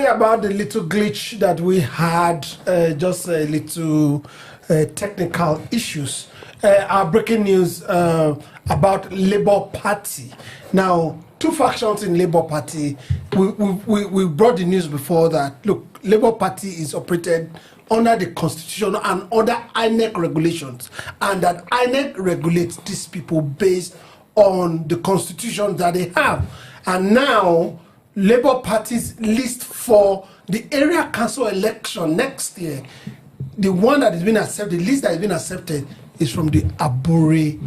about the little glitch that we had, just a little technical issues. Our breaking news about Labour Party. Now, two factions in Labour Party. We brought the news before that, look, Labour Party is operated under the Constitution and under INEC regulations, and that INEC regulates these people based on the Constitution that they have. And now, Labour Party's list for the area council election next year, the one that has been accepted, the list that has been accepted is from the Abure,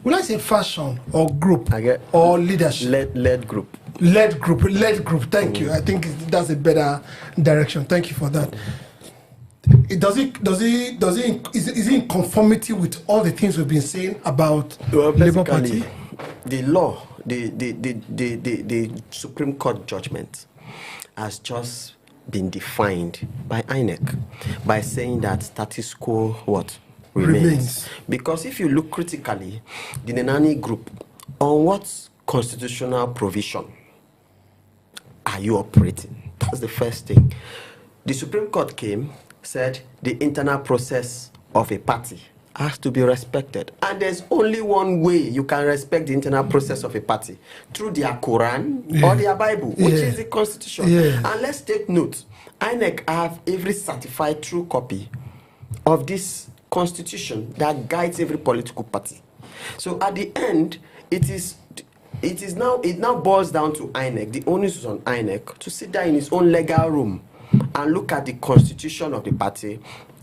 will I say fashion or group or leadership? Led group. Led group, thank you. I think that's a better direction. Thank you for that. Is it in conformity with all the things we've been saying about Labour Party? The law, the Supreme Court judgment has just been defined by INEC by saying that status quo remains. Because if you look critically, the Nenadi group, on what constitutional provision are you operating? That's the first thing. The Supreme Court came, said the internal process of a party has to be respected. And there's only one way you can respect the internal process of a party, through their Quran or their Bible, which is the Constitution. And let's take note, INEC have every certified true copy of this Constitution that guides every political party. So at the end, it now boils down to INEC. The onus is on INEC to sit down in his own legal room and look at the Constitution of the party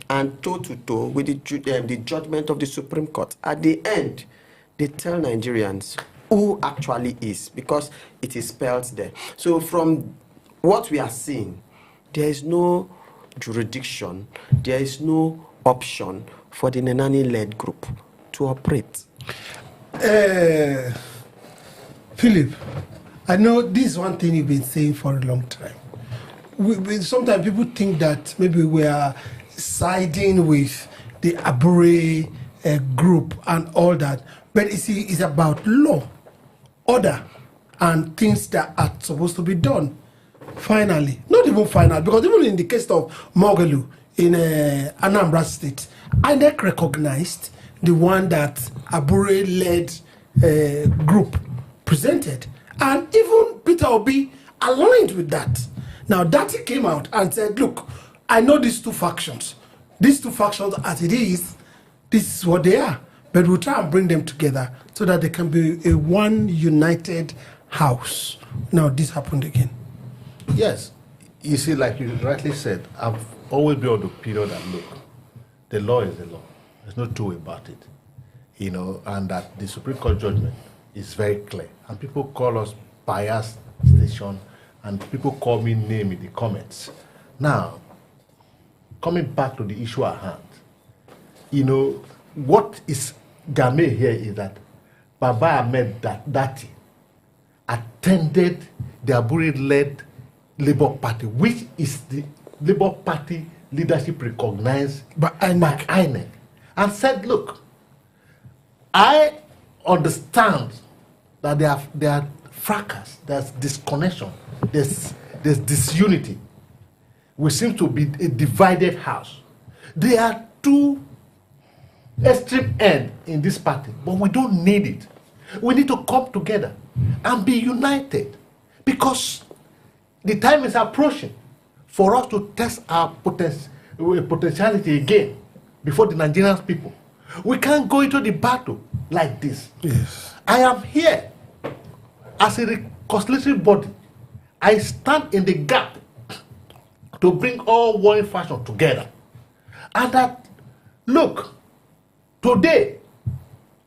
and toe-to-toe with the judgment of the Supreme Court. At the end, they tell Nigerians who actually is, because it is spelled there. So from what we are seeing, there is no jurisdiction, there is no option for the Nenadi-led group to operate. Philip, I know this is one thing you've been saying for a long time. Sometimes people think that maybe we are siding with the Abure group and all that, but you see, it's about law, order, and things that are supposed to be done. Finally, not even final, because even in the case of Mogelu in Anambra State, INEC recognized the one that Abure-led group presented, and even Peter Obi aligned with that. Now, Dati came out and said, look, I know these two factions. These two factions, as it is, this is what they are. But we'll try and bring them together so that they can be a one united house. Now, this happened again. Yes. You see, like you rightly said, I've always been on the period that, look, the law is the law. There's no two way about it. You know, and that the Supreme Court judgment is very clear. And people call us biased station, and people call me name in the comments. Now, coming back to the issue at hand, you know, what is game here is that Baba Ahmed Dati attended the Abure-led Labour Party, which is the Labour Party leadership recognized by INEC, and said, look, I understand that there are fracas, there's disconnection, there's disunity. We seem to be a divided house. There are two extreme ends in this party, but we don't need it. We need to come together and be united, because the time is approaching for us to test our potentiality again before the Nigerian people. We can't go into the battle like this. Yes. I am here as a reconciliatory body. I stand in the gap to bring all warring factions together. And that, look, today,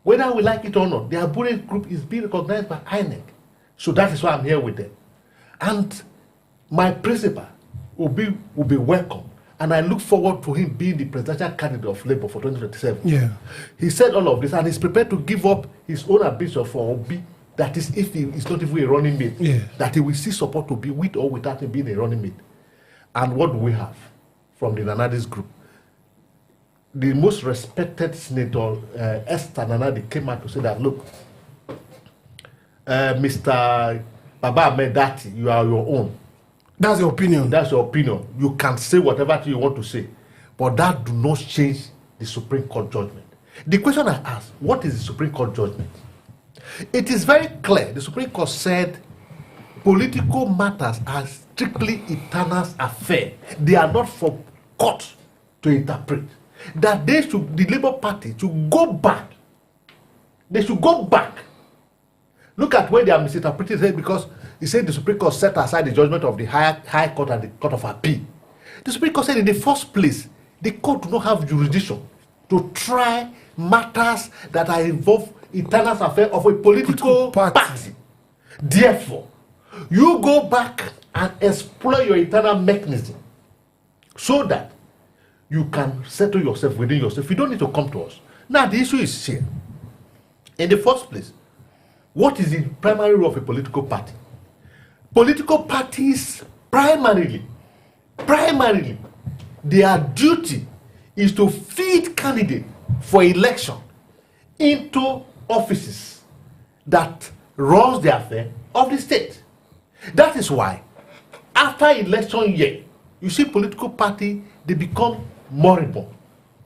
whether we like it or not, the Abure group is being recognized by INEC. So that is why I'm here with them. And my principal will be welcome. And I look forward to him being the presidential candidate of Labour for 2027. Yeah. He said all of this, and he's prepared to give up his own ambition for Obi. That is, if he is not even a running mate, that he will see support to be with or without him being a running mate. And what do we have from the Nenadi's group? The most respected senator, Esther Nenadi, came out to say that, look, Mr. Baba Ahmed Dati, you are your own. That's your opinion. That's your opinion. You can say whatever you want to say, but that do not change the Supreme Court judgment. The question I ask, what is the Supreme Court judgment? It is very clear. The Supreme Court said political matters are strictly internal affairs. They are not for court to interpret. That they should, the Labour Party should go back. They should go back. Look at where they are misinterpreted it, because he said the Supreme Court set aside the judgment of the High Court and the Court of Appeal. The Supreme Court said in the first place, the court do not have jurisdiction to try matters that are involved internal affairs of a political party. Therefore, you go back and explore your internal mechanism so that you can settle yourself within yourself. You don't need to come to us. Now, the issue is here. In the first place, what is the primary role of a political party? Political parties primarily, their duty is to feed candidates for election into offices that runs the affair of the state. That is why, after election year, you see political party, they become moribund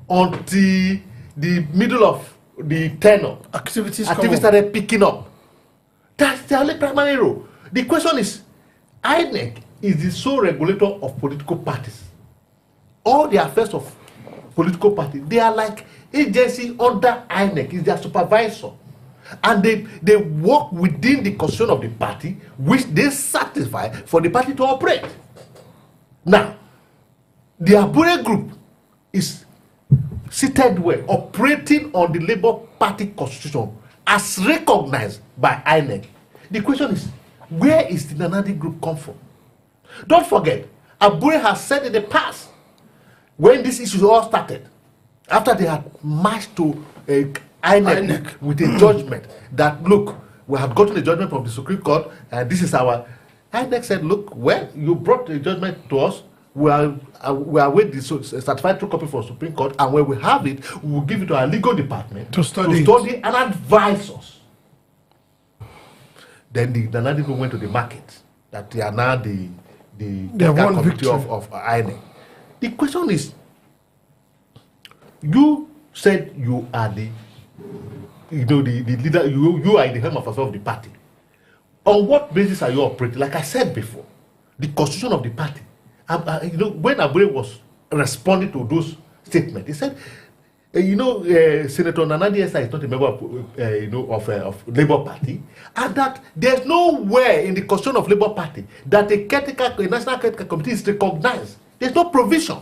until the middle of the tenure. Activities started picking up. That's the only primary role. The question is, INEC is the sole regulator of political parties. All the affairs of political parties, they are like agency under INEC, is their supervisor. And they work within the constitution of the party, which they satisfy for the party to operate. Now, the Abure group is seated where? Operating on the Labour Party constitution as recognized by INEC. The question is, where is the Nenadi group come from? Don't forget, Abure has said in the past, when these issues all started, after they had marched to INEC with a judgment that, look, we have gotten a judgment from the Supreme Court, and this is our... INEC said, look, well, you brought the judgment to us, we are waiting the certified true copy for Supreme Court, and when we have it, we will give it to our legal department to study and advise us. Then the Nenadi group went to the market, that they are now the committee of INEC. The question is, you said you are the leader, you are in the helm of affairs of the party. On what basis are you operating? Like I said before, the constitution of the party. When Abure was responding to those statements, he said, Senator Nenadi Usman is not a member of Labour Party, and that there's nowhere in the constitution of Labour Party that a national caretaker committee is recognized. There's no provision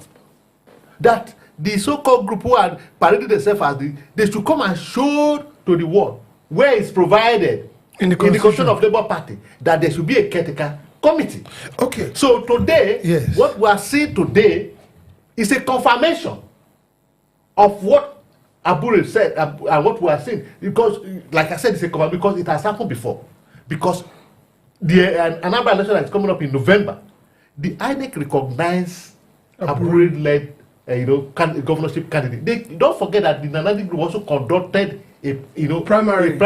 that the so-called group who are parading themselves as they should come and show to the world where it's provided in the constitution of Labour Party that there should be a caretaker committee. Okay. So today, yes, what we are seeing today is a confirmation of what Abure said and what we are seeing. Because, like I said, it's a confirmation because it has happened before. Because the Anambra election that is coming up in November, the INEC recognized Abure-led governorship candidate. Don't forget that the Nenadi group also conducted a primary in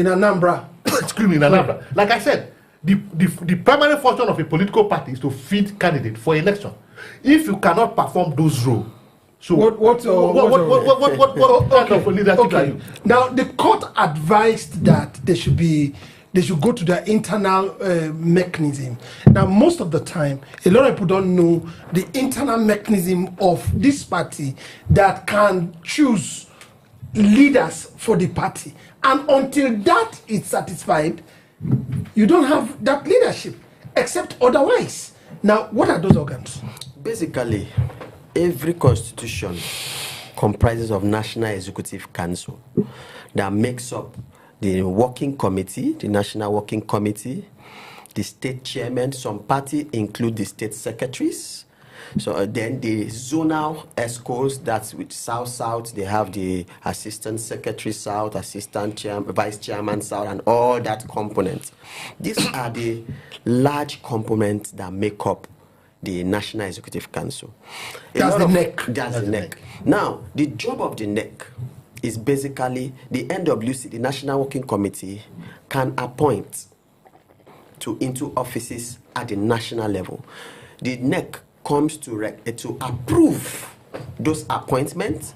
Anambra. Excuse me, in Anambra. Like I said, the primary function of a political party is to feed candidates for election. If you cannot perform those roles, so what kind of leadership are you? Now the court advised that they should go to their internal mechanism. Now, most of the time, a lot of people don't know the internal mechanism of this party that can choose leaders for the party. And until that is satisfied, you don't have that leadership, except otherwise. Now, what are those organs? Basically, every constitution comprises of National Executive Council that makes up the working committee, the National Working Committee, the state chairman. Some parties include the state secretaries. So then the zonal ESCOs, that's with South, they have the assistant secretary South, assistant chairman, vice chairman South, and all that components. These are the large components that make up the National Executive Council. That's the NEC. That's the NEC. Now, the job of the NEC is basically the NWC, the National Working Committee, can appoint into offices at the national level. The NEC comes to approve those appointments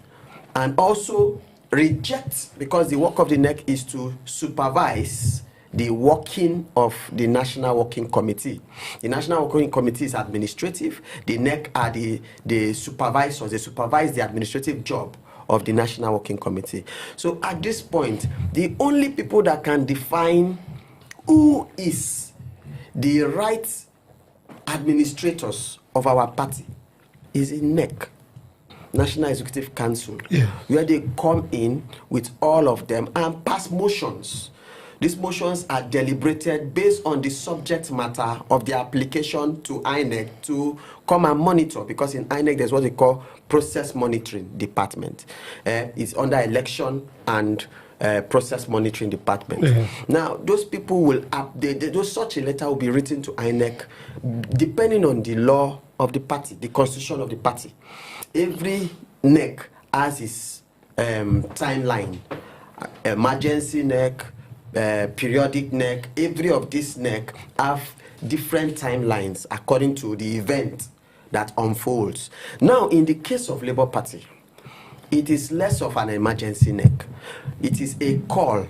and also reject, because the work of the NEC is to supervise the working of the National Working Committee. The National Working Committee is administrative. The NEC are the supervisors. They supervise the administrative job of the National Working Committee. So at this point, the only people that can define who is the right administrators of our party is the NEC, National Executive Council, where they come in with all of them and pass motions. These motions are deliberated based on the subject matter of the application to INEC to come and monitor, because in INEC there's what they call process monitoring department. It's under election and process monitoring department. Now, those people will such a letter will be written to INEC depending on the law of the party, the constitution of the party. Every NEC has its timeline. Emergency NEC, periodic NEC, every of these NEC have different timelines according to the event that unfolds. Now, in the case of Labour Party, it is less of an emergency NEC. It is a call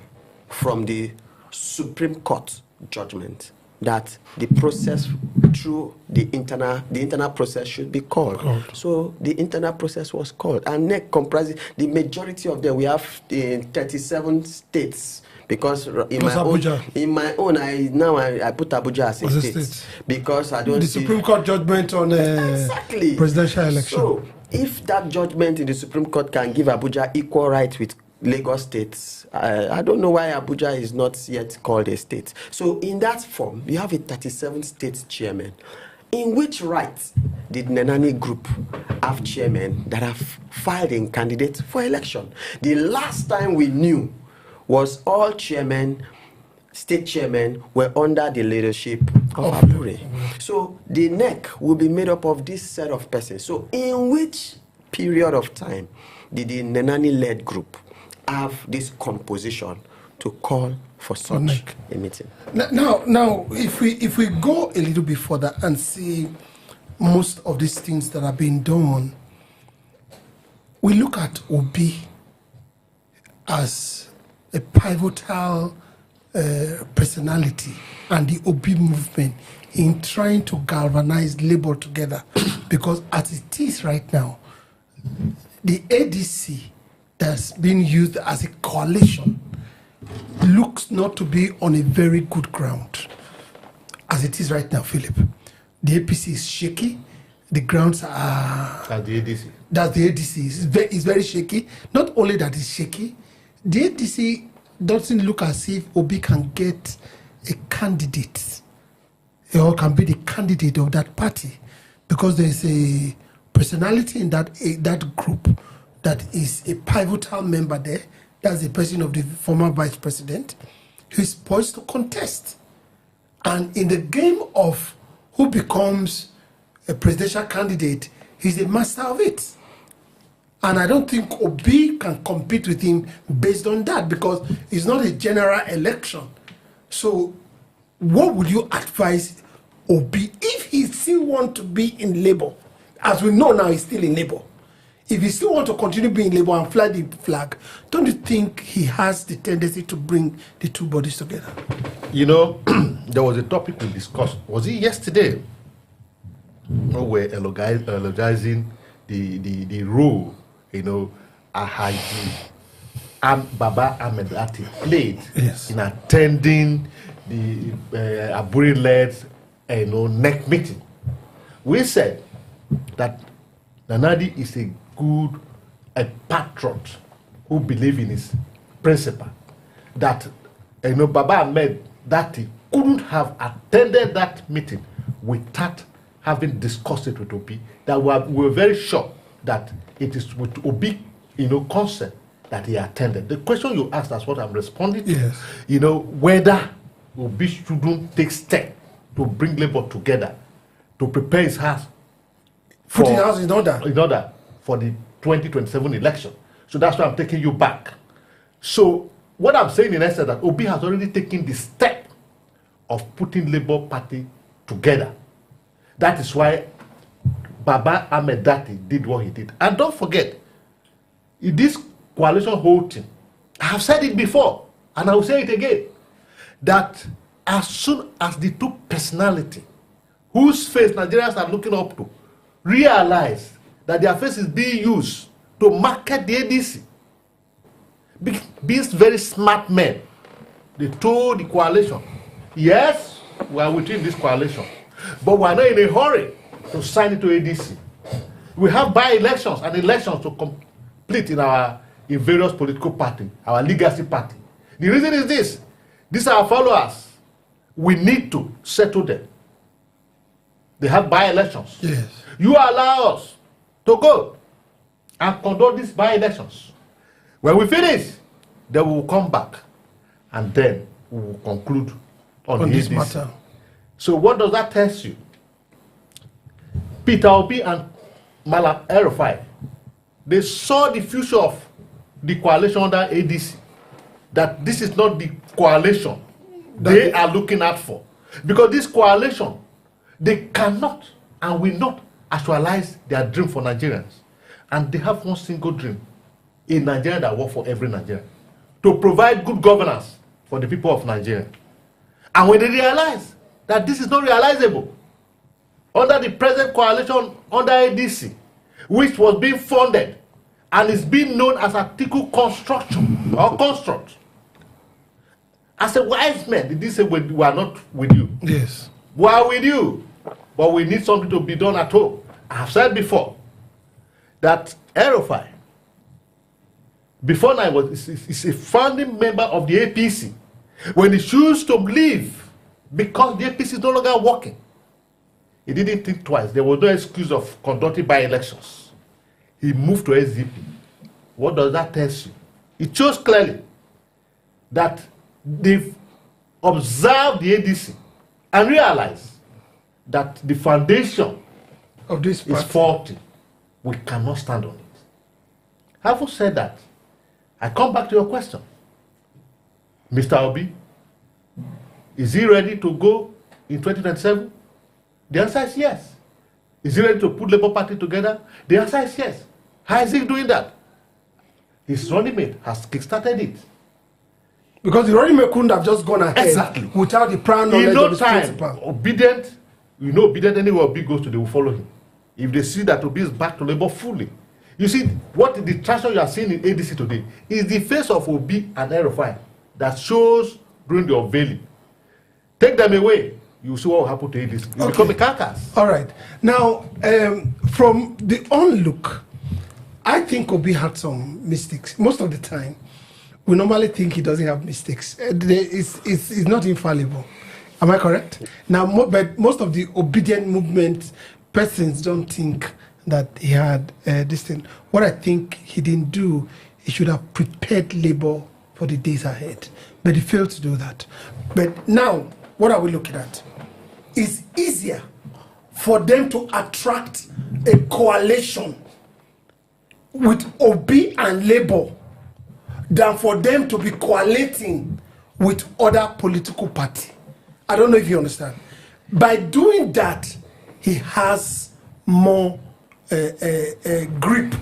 from the Supreme Court judgment that the process through the internal process should be called. So the internal process was called, and NEC comprises the majority of them. We have 37 states, because in my own I put Abuja as a state because I don't the Supreme Court judgment on presidential election. So if that judgment in the Supreme Court can give Abuja equal rights with Lagos states, I don't know why Abuja is not yet called a state. So in that form, you have a 37 state chairman. In which right did Nenani Group have chairmen that have filed in candidates for election? The last time we knew was all chairmen, state chairmen, were under the leadership of Abure. So the NEC will be made up of this set of persons. So in which period of time did the Nenani-led group have this composition to call for such a meeting? Now, if we go a little bit further and see most of these things that are being done, we look at Obi as a pivotal personality and the Obi movement in trying to galvanize labor together, because as it is right now, the ADC that's being used as a coalition looks not to be on a very good ground. As it is right now, Philip, the APC is shaky. The grounds are... That's the ADC. That's the ADC. It's very shaky. Not only that it's shaky, the ADC doesn't look as if Obi can get a candidate or can be the candidate of that party, because there's a personality in that group that is a pivotal member there. That's the person of the former vice president who is poised to contest. And in the game of who becomes a presidential candidate, he's a master of it. And I don't think Obi can compete with him based on that, because it's not a general election. So what would you advise Obi if he still wants to be in Labour? As we know now, he's still in Labour. If he still wants to continue being in Labour and fly the flag, don't you think he has the tendency to bring the two bodies together? You know, there was a topic we discussed. Was it yesterday? We're elogizing the role, you know, Ahaji and Baba Ahmed Ati played in attending the Abure-led NEC meeting. We said that Nenadi is a patriot who believes in his principle. That Baba Ahmed Dati couldn't have attended that meeting without having discussed it with Obi. That we were very sure that it is with Obi, consent that he attended. The question you asked, that's what I'm responding to. Yes. Whether Obi shouldn't take steps to bring Labour together, to prepare his house. Putting house in order. In order for the 2027 election. So that's why I'm taking you back. So what I'm saying in essence that Obi has already taken the step of putting Labour Party together. That is why Baba Ahmed Dati did what he did. And don't forget, in this coalition whole thing, I have said it before, and I will say it again, that as soon as the two personalities whose face Nigerians are looking up to realize that their face is being used to market the ADC, these very smart men, they told the coalition, yes, we are within this coalition, but we are not in a hurry to sign it to ADC. We have by-elections and elections to complete in various political parties, our legacy party. The reason is this: these are our followers. We need to settle them. They have by-elections. Yes. You allow us to go and conduct these by-elections. When we finish, then we will come back and then we will conclude on this ADC. matter. So what does that tell you? Peter Obi and Malam El-Rufai, they saw the future of the coalition under ADC, that this is not the coalition they are looking out for. Because this coalition, they cannot and will not actualize their dream for Nigerians. And they have one single dream, a Nigeria that works for every Nigerian, to provide good governance for the people of Nigeria. And when they realize that this is not realizable under the present coalition under ADC, which was being funded and is being known as article construction or construct, as a wise man, did they say we are not with you? Yes. We are with you, but we need something to be done at home. I have said before that El-Rufai, before now, is a founding member of the APC. When he chose to leave because the APC is no longer working, he didn't think twice. There was no excuse of conducting by-elections. He moved to SDP. What does that tell you? It shows clearly that they've observed the ADC and realized that the foundation Of this is party. faulty. We cannot stand on it. Having said that, I come back to your question. Mr. Obi, is he ready to go in 2027? The answer is yes. Is he ready to put Labour Party together? The answer is yes. How is he doing that? His running mate has kickstarted it. Because the running mate couldn't have just gone ahead Exactly. without the prior knowledge In of no his time, principal. obedient, obedient anywhere Obi goes to, they will follow him. If they see that Obi is back to Labour fully. You see, what the traction you are seeing in ADC today is the face of Obi and El-Rufai that shows during the unveiling. Take them away, you see what will happen to ADC. You become a carcass. All right. Now, from the onlook, I think Obi had some mistakes. Most of the time, we normally think he doesn't have mistakes. It's not infallible. Am I correct? Now, but most of the obedient movement persons don't think that he had this thing. What I think he didn't do, he should have prepared Labour for the days ahead. But he failed to do that. But now, what are we looking at? It's easier for them to attract a coalition with Obi and Labour than for them to be coaliting with other political parties. I don't know if you understand. By doing that, he has more grip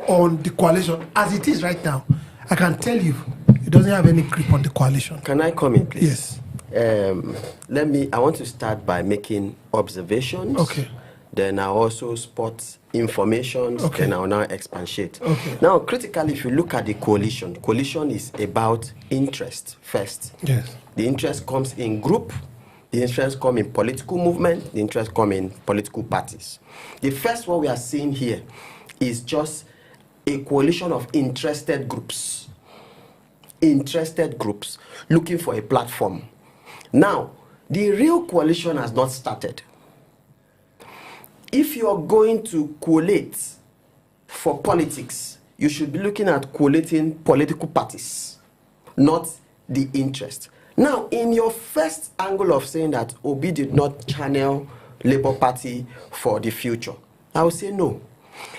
on the coalition. As it is right now, I can tell you, he doesn't have any grip on the coalition. Can I come in, please? Yes. I want to start by making observations. Okay. Then I also spot information. Okay. Then I'll now expatiate. Okay. Now, critically, if you look at the coalition is about interest first. Yes. The interest comes in group. The interest come in political movement. The interest come in political parties. The first one we are seeing here is just a coalition of interested groups. Interested groups looking for a platform. Now, the real coalition has not started. If you are going to collate for politics, you should be looking at collating political parties, not the interest. Now, in your first angle of saying that Obi did not channel Labour Party for the future, I will say no.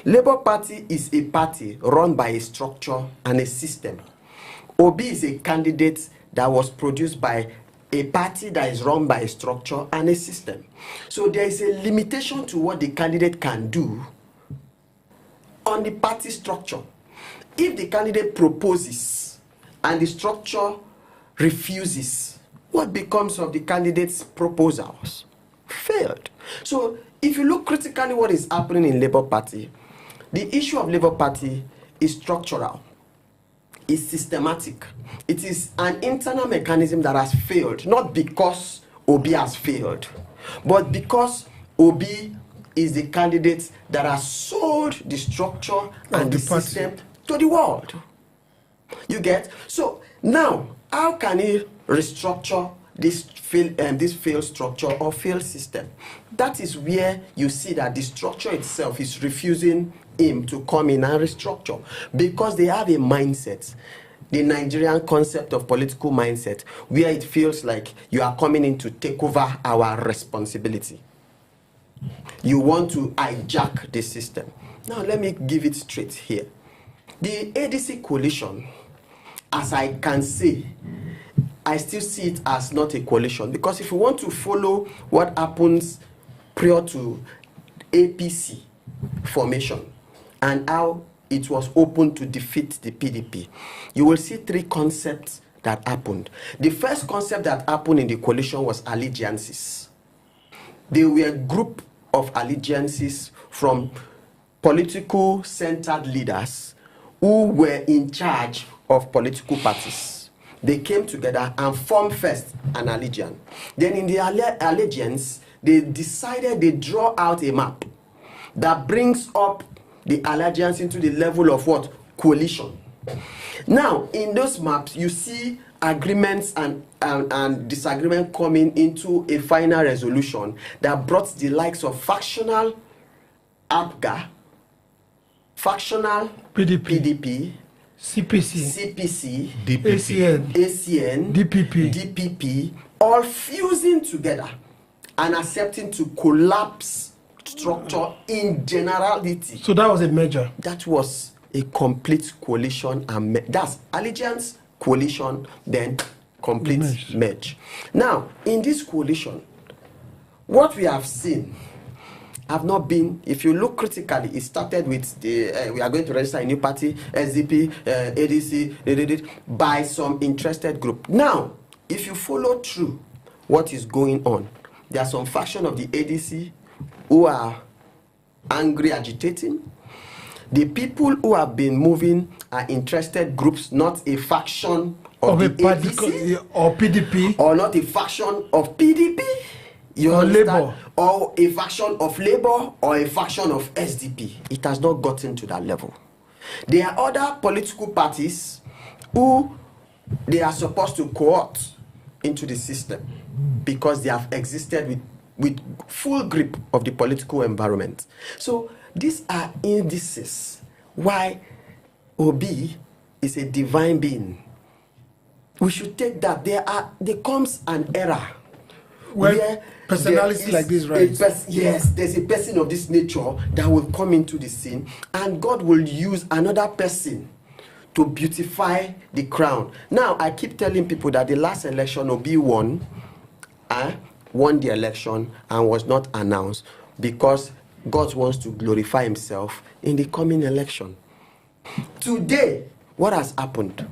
Labour Party is a party run by a structure and a system. Obi is a candidate that was produced by a party that is run by a structure and a system. So there is a limitation to what the candidate can do on the party structure. If the candidate proposes and the structure refuses, what becomes of the candidate's proposals? Failed. So if you look critically what is happening in Labour Party, the issue of Labour Party is structural, is systematic. It is an internal mechanism that has failed, not because Obi has failed, but because Obi is the candidate that has sold the structure and the system to the world. You get? So now, how can he restructure this failed structure or failed system? That is where you see that the structure itself is refusing him to come in and restructure, because they have a mindset, the Nigerian concept of political mindset, where it feels like you are coming in to take over our responsibility. You want to hijack the system. Now let me give it straight here. The ADC coalition, as I can say, I still see it as not a coalition, because if you want to follow what happens prior to APC formation and how it was open to defeat the PDP, you will see three concepts that happened. The first concept that happened in the coalition was allegiances. They were a group of allegiances from political centered leaders who were in charge of political parties. They came together and formed first an allegiance. Then in the allegiance, they decided they draw out a map that brings up the allegiance into the level of what? Coalition. Now, in those maps, you see agreements and disagreement coming into a final resolution that brought the likes of factional APGA, factional PDP, CPC, ACN, DPP, all fusing together and accepting to collapse structure in generality. So that was a merger. That was a complete coalition, and that's allegiance, coalition, then complete merge. Now, in this coalition, what we have seen have not been, if you look critically, it started with the we are going to register a new party, SDP, ADC, by some interested group. Now, if you follow through what is going on, there are some faction of the ADC who are angry, agitating. The people who have been moving are interested groups, not a faction of the ADC or PDP, or not a faction of PDP, you or understand? Labour, or a faction of Labour, or a faction of SDP. It has not gotten to that level. There are other political parties who they are supposed to co-opt into the system because they have existed with full grip of the political environment. So these are indices why Obi is a divine being. We should take that. There comes an era where personality like this, right? Yes, there's a person of this nature that will come into the scene, and God will use another person to beautify the crown. Now, I keep telling people that the last election Obi won the election and was not announced because God wants to glorify himself in the coming election. Today, what has happened?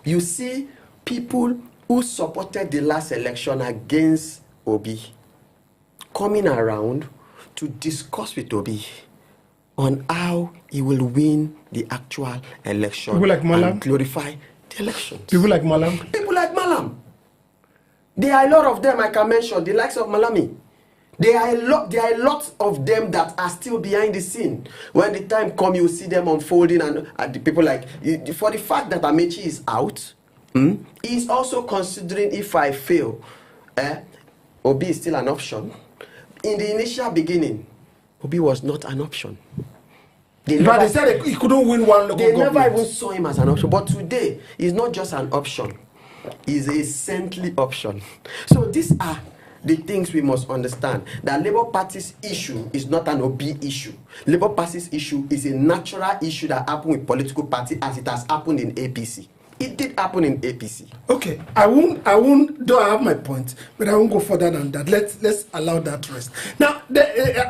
You see people who supported the last election against Obi coming around to discuss with Obi on how he will win the actual election. People like Malam? And glorify the elections. People like Malam? People like Malam. There are a lot of them I can mention, the likes of Malami. There are a lot of them that are still behind the scene. When the time comes, you see them unfolding, and the people like, for the fact that Amechi is out, he's also considering if I fail, Obi is still an option. In the initial beginning, Obi was not an option. But they said he couldn't win one local government. They never even saw him as an option. But today, he's not just an option. He's a saintly option. So these are the things we must understand. That Labour Party's issue is not an Obi issue. Labour Party's issue is a natural issue that happened with political party as it has happened in APC. It did happen in APC. Okay, I won't. Though I have my point, but I won't go further than that. Let's allow that rest. Now,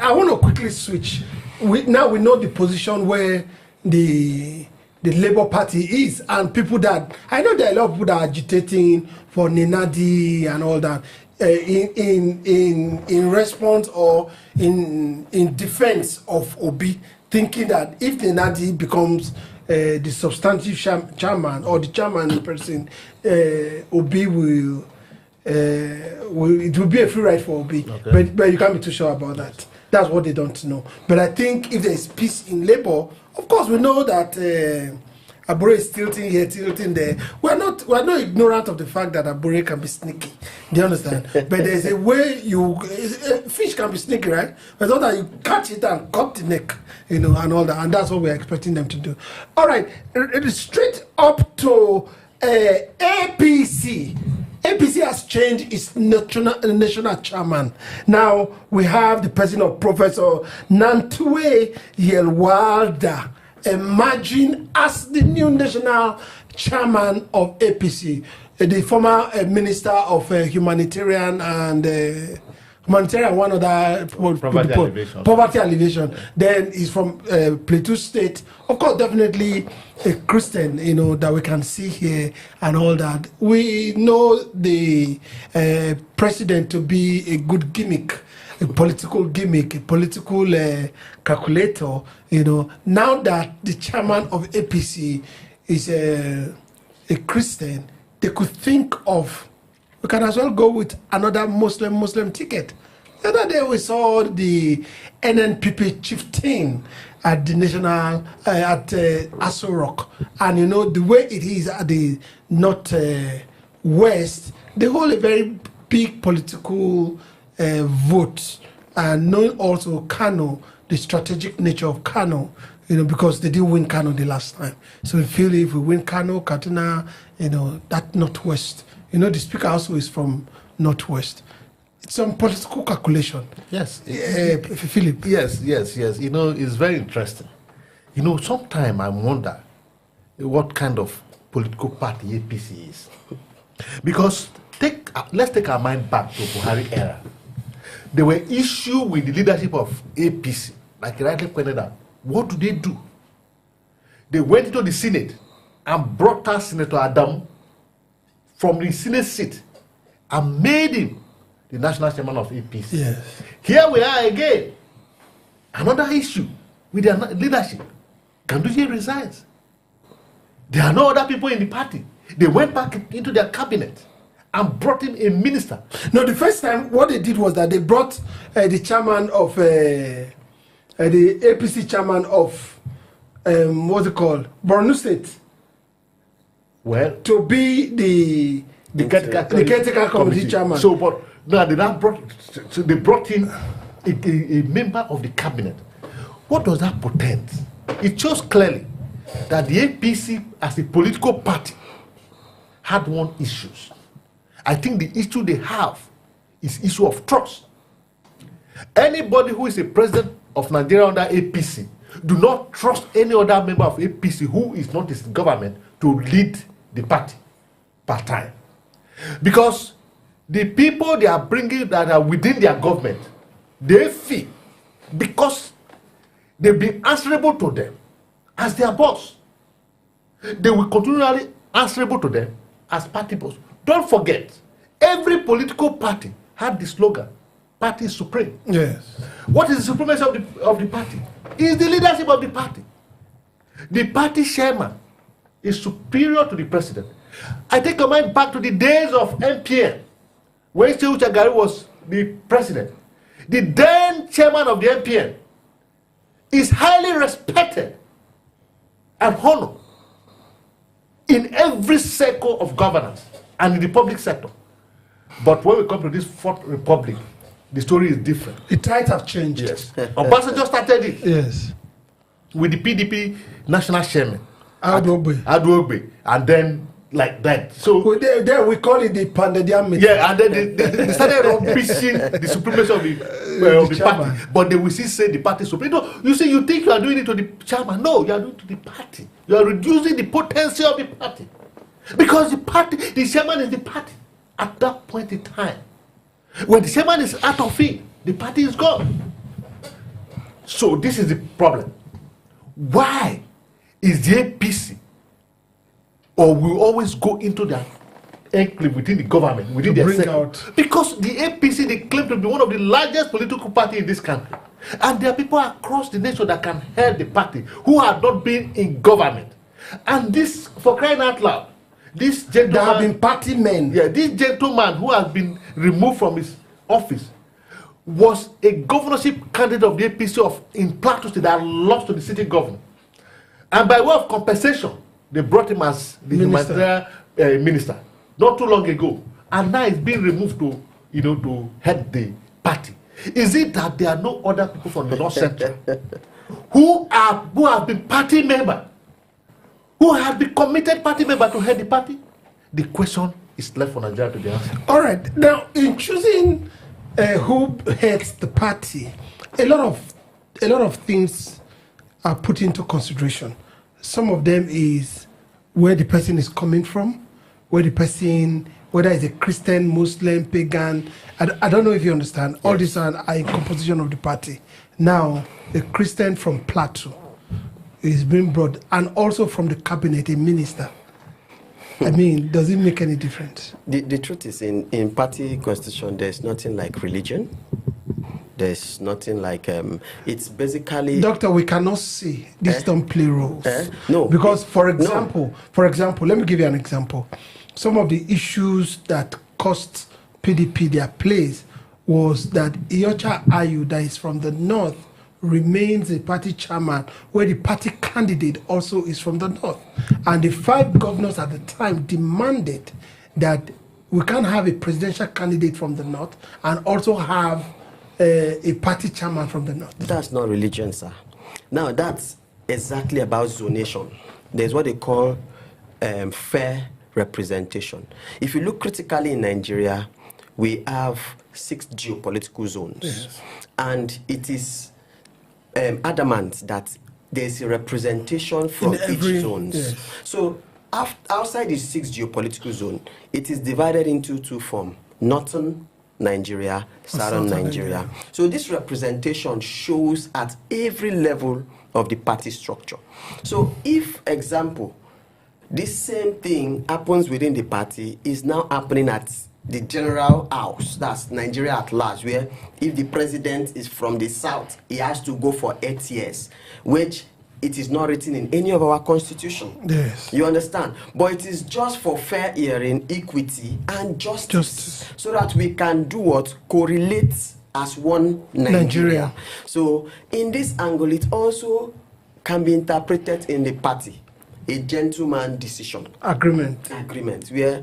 I want to quickly switch. Now we know the position where the Labour Party is, and people that I know there are a lot of people that are agitating for Nenadi and all that. In response or in defense of Obi, thinking that if Nenadi becomes the substantive chairman or the chairman in person, Obi will it will be a free ride for Obi. Okay. But you can't be too sure about that. That's what they don't know. But I think if there is peace in Labour, of course we know that Abure is tilting here, tilting there. We're not ignorant of the fact that Abure can be sneaky. Do you understand? But there's a way fish can be sneaky, right? But not that you catch it and cut the neck, and all that. And that's what we're expecting them to do. All right, straight up to APC. APC has changed its national chairman. Now we have the person of Professor Nantwe Yelwalda emerging as the new national chairman of APC, the former minister of humanitarian and one other poverty alleviation. Then he's from Plateau State. Of course, definitely a Christian, that we can see here and all that. We know the president to be a good gimmick. A political gimmick, a political calculator, Now that the chairman of APC is a Christian, they could think of, we can as well go with another Muslim ticket. The other day we saw the NNPP chieftain at the national, at Aso Rock. And the way it is at the north west, they hold a very big political vote, and knowing also Kano, the strategic nature of Kano, because they didn't win Kano the last time. So we feel if we win Kano, Katina, that northwest, the speaker also is from northwest. It's some political calculation. Yes, Philip. Yes. It's very interesting. Sometimes I wonder what kind of political party APC is, because let's take our mind back to Buhari era. There were issues with the leadership of APC, like rightly pointed out. What do? They went into the Senate and brought out Senator Adam from the Senate seat and made him the national chairman of APC. Yes. Here we are again. Another issue with their leadership. Ganduje resigns. There are no other people in the party. They went back into their cabinet and brought in a minister. No, the first time what they did was that they brought the chairman of the APC chairman of what's it called, Borno State. Well, to be the caretaker committee chairman. So, but now they brought in a member of the cabinet. What does that portend? It shows clearly that the APC as a political party had one issue. I think the issue they have is issue of trust. Anybody who is a president of Nigeria under APC do not trust any other member of APC who is not his government to lead the party part-time. Because the people they are bringing that are within their government, they feel because they've been answerable to them as their boss, they will continually answerable to them as party boss. Don't forget, every political party had the slogan, "Party is supreme." Yes. What is the supremacy of the party? Is the leadership of the party. The party chairman is superior to the president. I take your mind back to the days of MPN, when Shehu Shagari was the president. The then chairman of the MPN is highly respected and honored in every circle of governance and in the public sector. But when we come to this Fourth Republic, the story is different. The tides have changed. Yes. Obasanjo started it. Yes. With the PDP national chairman, Adwogbe. and then like that. So there we call it the Pandedian meeting. yeah, and then they started rubbishing the supremacy of the party. But they will still say the party supreme. No, you see, you think you are doing it to the chairman. No, you are doing it to the party. You are reducing the potency of the party. Because the chairman is the party at that point in time. When the chairman is out of it, the party is gone. So this is the problem. Why is the APC, or we always go into that enclave within the government, within the bring out? Because the APC, they claim to be one of the largest political parties in this country. And there are people across the nation that can head the party who have not been in government. And this, for crying out loud, this gentleman, there have been party men. Yeah, this gentleman who has been removed from his office was a governorship candidate of the APC in Plateau State that lost to the city governor. And by way of compensation, they brought him as the humanitarian minister not too long ago. And now he's being removed to head the party. Is it that there are no other people from the North Central who have been party member, who have been committed party member to head the party? The question is left for Nigeria to be answered. All right. Now, in choosing who heads the party, a lot of things are put into consideration. Some of them is where the person is coming from, whether it's a Christian, Muslim, pagan. I don't know if you understand. All these are in composition of the party. Now, a Christian from Plateau is being brought, and also from the cabinet, a minister. I mean, does it make any difference? The truth is, in party constitution, there's nothing like religion. There's nothing like it's basically. Doctor, we cannot say this don't play roles. No. Because for example, let me give you an example. Some of the issues that cost PDP their place was that Iyorchia Ayu, that is from the north, remains a party chairman, where the party candidate also is from the north. And the 5 governors at the time demanded that we can't have a presidential candidate from the north and also have a party chairman from the north. That's not religion, sir. Now, that's exactly about zonation. There's what they call fair representation. If you look critically in Nigeria, we have 6 geopolitical zones. Yes. And it is adamant that there's a representation from each zone. Yes. So outside the 6 geopolitical zone, it is divided into 2 forms: northern Nigeria, southern Nigeria. So this representation shows at every level of the party structure. So if, example, this same thing happens within the party, is now happening at the general house, that's Nigeria at large, where if the president is from the south, he has to go for 8 years, which it is not written in any of our constitution. Yes. You understand? But it is just for fair hearing, equity, and justice. So that we can do what? Correlate as one Nigeria. So in this angle, it also can be interpreted in the party, a gentleman decision. Agreement, where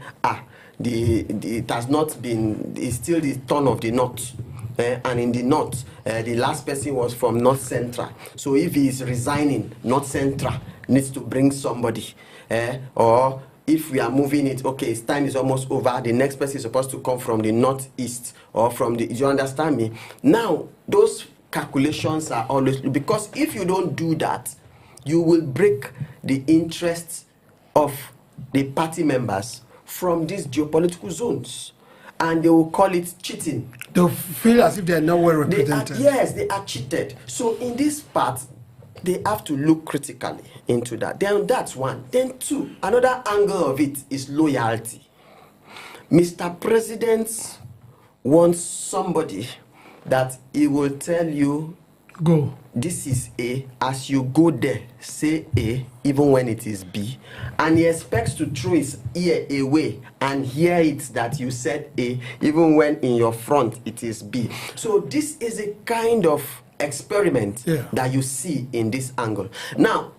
it has not been, it's still the turn of the north. And in the north, the last person was from North Central. So if he is resigning, North Central needs to bring somebody. Or if we are moving it, okay, his time is almost over, the next person is supposed to come from the northeast or from the, you understand me? Now, those calculations are always, because if you don't do that, you will break the interests of the party members from these geopolitical zones. And they will call it cheating. They'll feel as if they are not well represented. Yes, they are cheated. So in this part, they have to look critically into that. Then that's one. Then 2, another angle of it is loyalty. Mr. President wants somebody that he will tell you, go. This is A. As you go there, say A, even when it is B. And he expects to throw his ear away and hear it that you said A, even when in your front it is B. So this is a kind of experiment that you see in this angle. Now,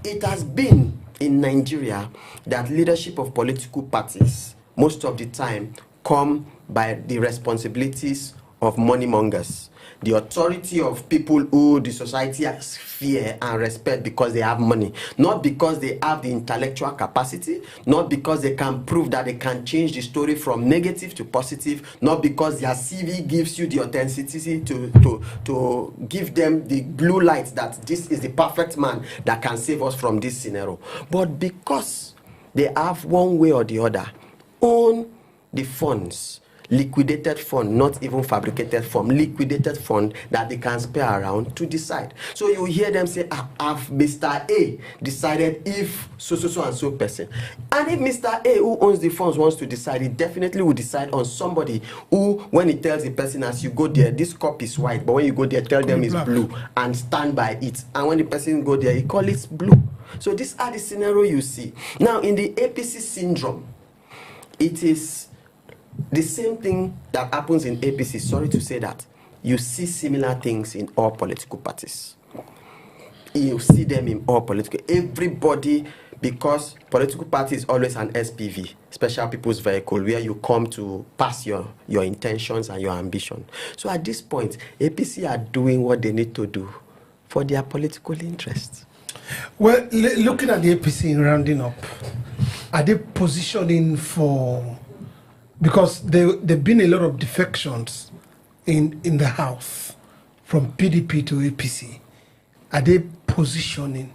it has been in Nigeria that leadership of political parties, most of the time, come by the responsibilities of money mongers. The authority of people who the society has fear and respect because they have money, not because they have the intellectual capacity, not because they can prove that they can change the story from negative to positive, not because their CV gives you the authenticity to give them the blue light that this is the perfect man that can save us from this scenario, but because they have one way or the other own the funds, liquidated fund, not even fabricated fund, liquidated fund that they can spare around to decide. So you hear them say, have Mr. A decided if so and so person. And if Mr. A who owns the funds wants to decide, he definitely will decide on somebody who, when he tells the person, as you go there, this cup is white, but when you go there, tell them it's blue and stand by it. And when the person go there, he call it blue. So these are the scenario you see. Now in the APC syndrome, it is the same thing that happens in APC. Sorry to say that. You see similar things in all political parties. You see them in all political. Everybody, because political party is always an SPV, special people's vehicle, where you come to pass your intentions and your ambition. So at this point, APC are doing what they need to do for their political interests. Well, looking at the APC in rounding up, are they positioning for... Because there've been a lot of defections in the House from PDP to APC. Are they positioning,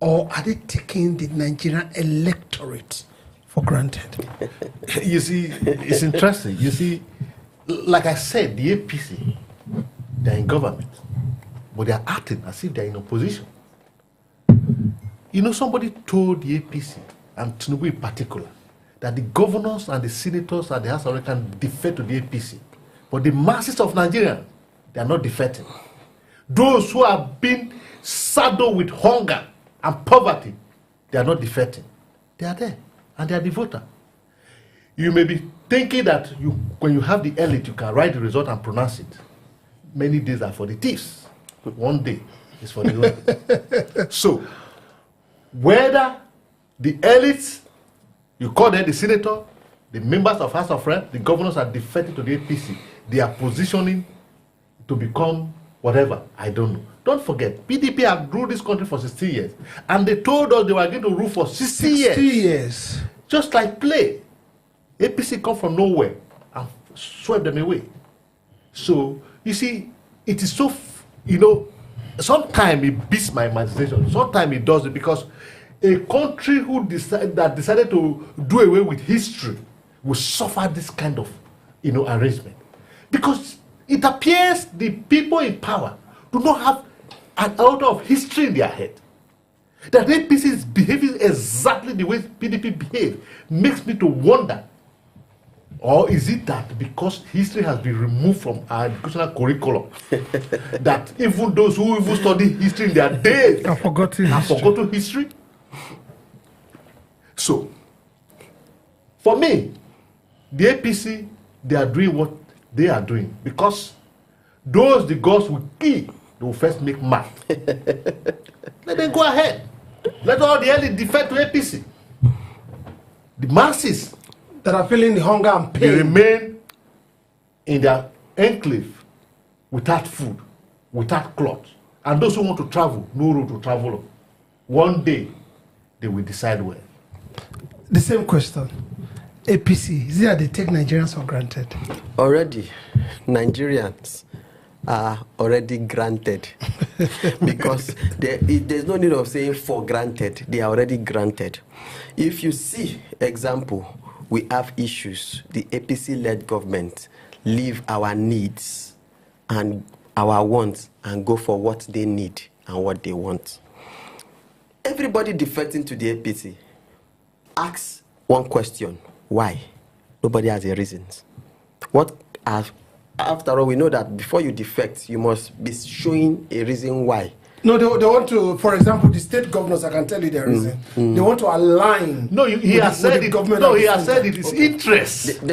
or are they taking the Nigerian electorate for granted? You see, it's interesting. You see, like I said, the APC, they're in government, but they're acting as if they're in opposition. You know, somebody told the APC, and Tinubu in particular, that the governors and the senators and the House of Reps can defect to the APC. But the masses of Nigeria, they are not defecting. Those who have been saddled with hunger and poverty, they are not defecting. They are there, and they are the voter. You may be thinking that when you have the elite, you can write the result and pronounce it. Many days are for the thieves. One day is for the elite. So, whether the elites, you call them the senator, the members of House of Reps, the governors are defected to the APC. They are positioning to become whatever. I don't know. Don't forget, PDP have ruled this country for 60 years. And they told us they were going to rule for 60 years. 60 years. Just like play. APC come from nowhere and swept them away. So, you see, it is so, sometimes it beats my imagination. Sometimes it doesn't, because a country that decided to do away with history will suffer this kind of, arrangement. Because it appears the people in power do not have an order of history in their head. That APC is behaving exactly the way PDP behaved makes me to wonder. Or is it that because history has been removed from our educational curriculum, that even those who even study history in their days have forgotten history? So, for me, the APC, they are doing what they are doing because those the gods will kill, they will first make mad. Let them go ahead. Let all the elite defect to APC. The masses that are feeling the hunger and pain, they remain in their enclave without food, without clothes. And those who want to travel, no road to travel on. One day, they will decide where. The same question. APC, is it that they take Nigerians for granted? Already, Nigerians are already granted because there's no need of saying for granted. They are already granted. If you see, example, we have issues. The APC-led government leave our needs and our wants and go for what they need and what they want. Everybody defecting to the APC asks one question: why? Nobody has a reason. After all, we know that before you defect, you must be showing a reason why. No, they want to, for example, the state governors, I can tell you their reason. They want to align. No, he has said it. No, he has said it is interest.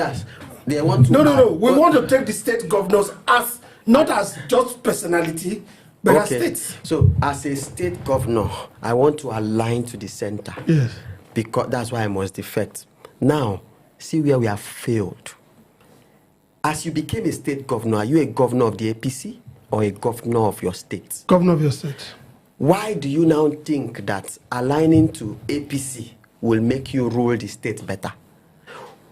They want to. No. We want to take the state governors as, not as just personality, but as states. So, as a state governor, I want to align to the center. Yes. Because that's why I must defect. Now, see where we have failed. As you became a state governor, are you a governor of the APC or a governor of your state? Governor of your state. Why do you now think that aligning to APC will make you rule the state better?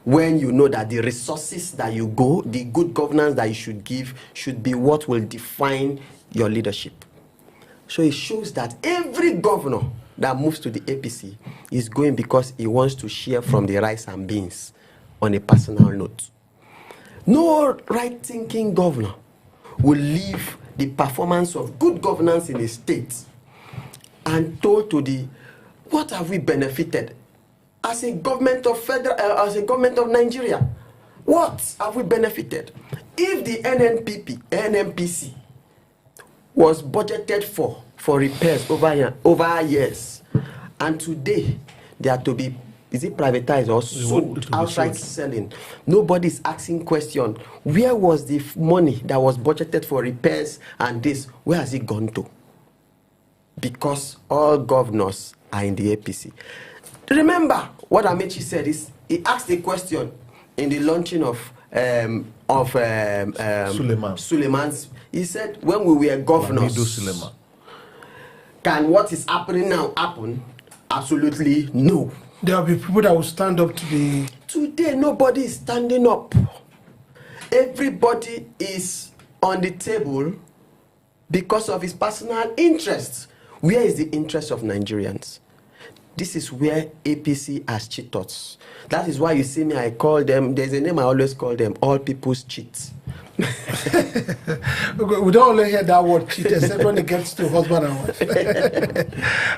When you know that the resources that you go, the good governance that you should give, should be what will define your leadership. So it shows that every governor that moves to the APC is going because he wants to share from the rice and beans on a personal note. No right-thinking governor will leave the performance of good governance in a state and told to the, what have we benefited as a government of as a government of Nigeria? What have we benefited? If the NNPC was budgeted for repairs over years, and today they are to be, is it privatized or sold, outright selling? Nobody's asking question. Where was the money that was budgeted for repairs and this? Where has it gone to? Because all governors are in the APC. Remember what Amechi said is, he asked a question in the launching of Suleiman's. He said, when we were governors, can what is happening now happen? Absolutely no. There will be people that will stand up to the... Today, nobody is standing up. Everybody is on the table because of his personal interests. Where is the interest of Nigerians? This is where APC has cheaters. That is why you see me, I call them, there's a name I always call them, all people's cheats. We don't only hear that word cheat, except when it gets to husband and wife.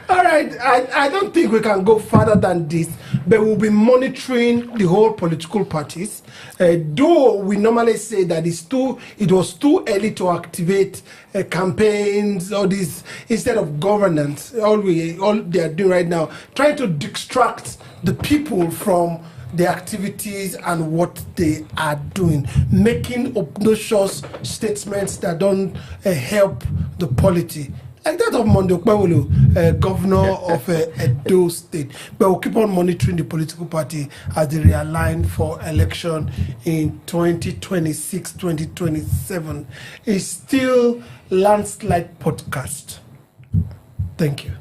All right, I don't think we can go further than this, but we'll be monitoring the whole political parties. Though we normally say that it was too early to activate campaigns, all this, instead of governance, all they are doing right now, trying to distract the people from the activities and what they are doing, making obnoxious statements that don't help the polity. Like that of Mondo Okpewolo, governor of Edo State. But we'll keep on monitoring the political party as they realign for election in 2026, 2027. It's still Landslide Podcast. Thank you.